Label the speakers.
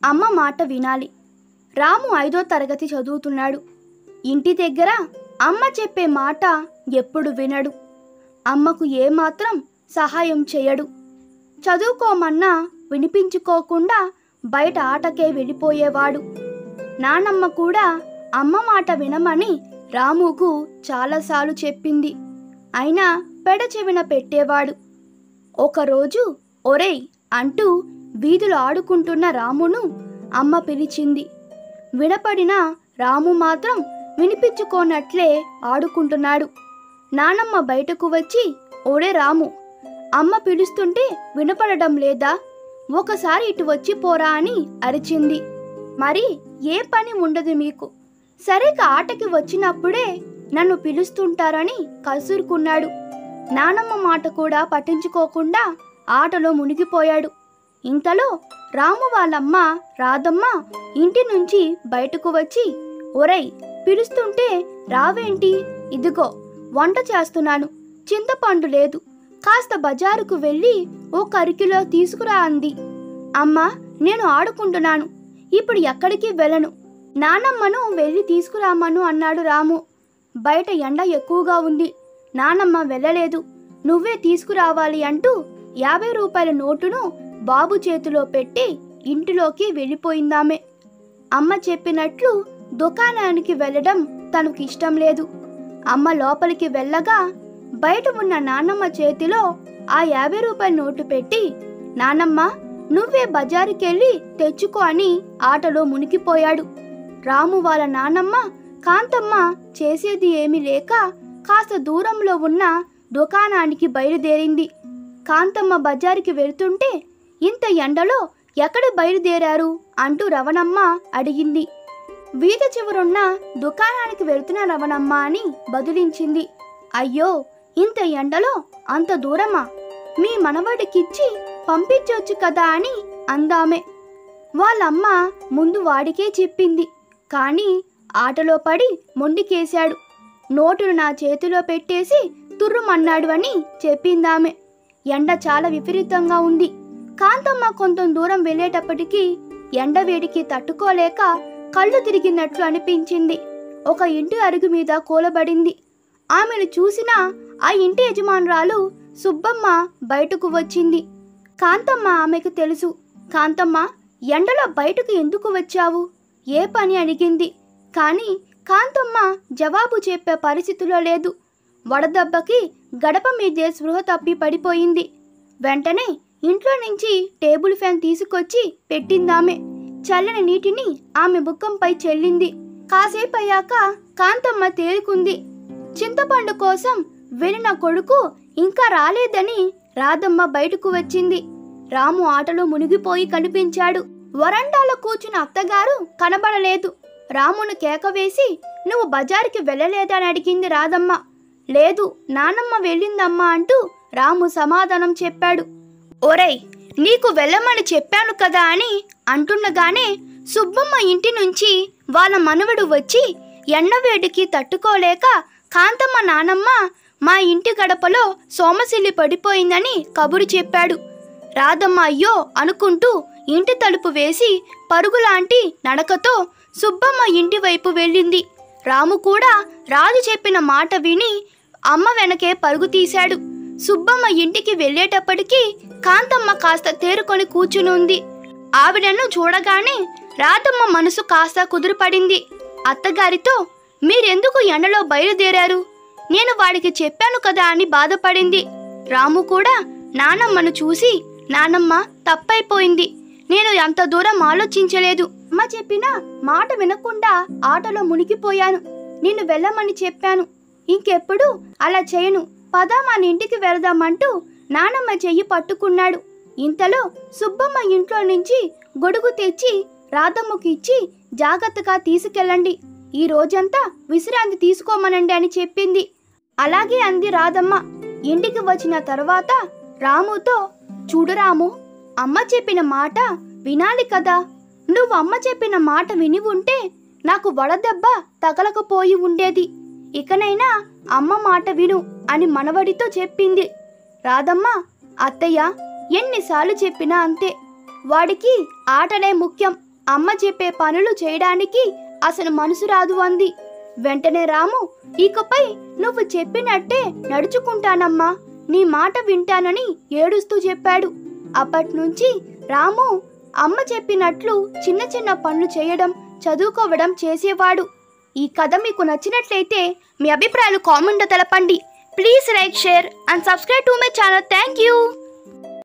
Speaker 1: అమ్మ మాట వినాలి. రాము 5వ తరగతి చదువుతున్నాడు. ఇంటి దగ్గర అమ్మ చెప్పే మాట ఎప్పుడు వినడు. అమ్మకు ఏమాత్రం సహాయం చేయడు. చదువుకోమన్నా వినిపించుకోకుండా బయట ఆటకే వెళ్ళిపోయేవాడు. నానమ్మ కూడా అమ్మ మాట వినమని రాముకు చాలాసార్లు చెప్పింది. అయినా పెడచెవిన పెట్టేవాడు. ఒకరోజు ఒరేయ్ అంటూ వీధిలో ఆడుకుంటున్న రామును అమ్మ పిలిచింది. వినపడిన రాము మాత్రం వినిపించుకోనట్లే ఆడుకుంటున్నాడు. నానమ్మ బయటకు వచ్చి, ఒరే రాము, అమ్మ పిలుస్తుంటే వినపడడం లేదా? ఒకసారి ఇటు వచ్చి పోరా అని అరిచింది. మరి ఏ పని ఉండదు మీకు, సరిగా ఆటకి వచ్చినప్పుడే నన్ను పిలుస్తుంటారని కసురుకున్నాడు. నానమ్మ మాట కూడా పట్టించుకోకుండా ఆటలో మునిగిపోయాడు. ఇంతలో రాము వాళ్ళమ్మ రాధమ్మ ఇంటి నుంచి బయటకు వచ్చి, ఒరేయ్ పిలుస్తుంటే రావేంటి? ఇదిగో వంట చేస్తున్నాను, చింతపండు లేదు, కాస్త బజారుకు వెళ్ళి ఓ కరికిలో తీసుకురా అంది. అమ్మ నేను ఆడుకుంటున్నాను, ఇప్పుడు ఎక్కడికి వెళ్ళను, నానమ్మను వెళ్ళి తీసుకురామను అన్నాడు రాము. బయట ఎండ ఎక్కువగా ఉంది, నానమ్మ వెళ్ళలేదు, నువ్వే తీసుకురావాలి అంటూ 50 రూపాయల నోటును బాబు చేతిలో పెట్టి ఇంటిలోకి వెళ్ళిపోయిందామె. అమ్మ చెప్పినట్లు దుకాణానికి వెళ్ళడం తనకు ఇష్టం లేదు. అమ్మ లోపలికి వెళ్ళగా బయట ఉన్న నానమ్మ చేతిలో ఆ 50 రూపాయల నోటు పెట్టి, నానమ్మ నువ్వే బజారుకెళ్ళి తెచ్చుకో అని ఆటలో మునిగిపోయాడు. రాము వాళ్ళ నానమ్మ కాంతమ్మ చేసేది ఏమీ లేక కాస్త దూరంలో ఉన్న దుకాణానికి బయలుదేరింది. కాంతమ్మ బజారుకి వెళ్తుంటే, ఇంత ఎండలో ఎక్కడ బయలుదేరారు అంటూ రవణమ్మ అడిగింది. వీధి చివరున్న దుకాణానికి వెళ్తున్న రవణమ్మ అని బదులించింది. అయ్యో ఇంత ఎండలో అంత దూరమా, మీ మనవడికిచ్చి పంపించవచ్చు కదా అని అందామె. వాళ్ళమ్మ ముందు వాడికే చెప్పింది, కానీ ఆటలో పడి మొండికేశాడు. నోటును నా చేతిలో పెట్టేసి తుర్రుమన్నాడు అని చెప్పిందామె. ఎండ చాలా విపరీతంగా ఉంది. కాంతమ్మ కొంత దూరం వెళ్ళేటప్పటికీ ఎండవేడికి తట్టుకోలేక కళ్ళు తిరిగినట్లు అనిపించింది. ఒక ఇంటి అరుగు మీద కూలబడింది. ఆమెను చూసిన ఆ ఇంటి యజమానురాలు సుబ్బమ్మ బయటకు వచ్చింది. కాంతమ్మ ఆమెకు తెలుసు. కాంతమ్మ ఎండలో బయటకు ఎందుకు వచ్చావు, ఏ పని అడిగింది. కానీ కాంతమ్మ జవాబు చెప్పే పరిస్థితిలో లేదు. వడదెబ్బకి గడప మీదే స్పృహ తప్పి పడిపోయింది. వెంటనే ఇంట్లో నుంచి టేబుల్ ఫ్యాన్ తీసుకొచ్చి పెట్టిందామె. చల్లని నీటిని ఆమె ముఖంపై చెల్లింది. కాసేపు అయ్యాక కాంతమ్మ తేరుకుంది. చింతపండు కోసం వెళ్ళిన కొడుకు ఇంకా రాలేదని రాధమ్మ బయటకు వచ్చింది. రాము ఆటలో మునిగిపోయి కనిపించాడు. వరండాలో కూర్చున్న అత్తగారు కనబడలేదు. రామును కేకవేసి, నువ్వు బజారుకి వెళ్ళలేదని అడిగింది రాధమ్మ. లేదు, నానమ్మ వెళ్ళిందమ్మా అంటూ రాము సమాధానం చెప్పాడు. ఒరేయ్ నీకు వెళ్ళమని చెప్పాను కదా అని అంటుండగానే సుబ్బమ్మ ఇంటి నుంచి వాళ్ళ మనవడు వచ్చి, ఎండవేడికి తట్టుకోలేక కాంతమ్మ నానమ్మ మా ఇంటి గడపలో సోమశిల్లి పడిపోయిందని కబురు చెప్పాడు. రాధమ్మ అయ్యో అనుకుంటూ ఇంటి తలుపు వేసి పరుగులాంటి నడకతో సుబ్బమ్మ ఇంటి వైపు వెళ్ళింది. రాము కూడా రాజు చెప్పిన మాట విని అమ్మ వెనకే పరుగు తీశాడు. సుబ్బమ్మ ఇంటికి వెళ్ళేటప్పటికీ కాంతమ్మ కాస్త తేరుకొని కూర్చునుంది. ఆవిడను చూడగానే రాధమ్మ మనసు కాస్త కుదురుపడింది. అత్తగారితో, మీరెందుకు ఎండలో బయలుదేరారు, నేను వాడికి చెప్పాను కదా అని బాధపడింది. రాము కూడా నానమ్మను చూసి, నానమ్మ తప్పైపోయింది, నేను అంత దూరం ఆలోచించలేదు, అమ్మ చెప్పిన మాట వినకుండా ఆటలో మునిగిపోయాను, నిన్ను వెళ్ళమని చెప్పాను, ఇంకెప్పుడు అలా చేయను, పద మన ఇంటికి వెళదామంటూ నానమ్మ చెయ్యి పట్టుకున్నాడు. ఇంతలో సుబ్బమ్మ ఇంట్లో నుంచి గొడుగు తెచ్చి రాధమ్మకి ఇచ్చి, జాగ్రత్తగా తీసుకెళ్ళండి, ఈ రోజంతా విశ్రాంతి తీసుకోమనండి అని చెప్పింది. అలాగే అంది రాధమ్మ. ఇంటికి వచ్చిన తర్వాత రాముతో, చూడు రాము, అమ్మ చెప్పిన మాట వినాలి కదా, నువ్వు అమ్మ చెప్పిన మాట విని ఉంటే నాకు వడదెబ్బ తగలకపోయి ఉండేది, ఇకనైనా అమ్మ మాట విను అని మనవడితో చెప్పింది. రాధమ్మ, అత్తయ్య ఎన్నిసార్లు చెప్పినా అంతే, వాడికి ఆటనే ముఖ్యం, అమ్మ చెప్పే పనులు చేయడానికి అసలు మనసు రాదు అంది. వెంటనే రాము, ఇకపై నువ్వు చెప్పినట్టే నడుచుకుంటానమ్మా, నీ మాట వింటానని ఏడుస్తూ చెప్పాడు. అప్పట్నుంచి రాము అమ్మ చెప్పినట్లు చిన్న చిన్న పనులు చేయడం, చదువుకోవడం చేసేవాడు. ఈ కథ మీకు నచ్చినట్లయితే మీ అభిప్రాయాలు కామెంట్లో తెలపండి. Please like, share and subscribe to my channel. Thank you.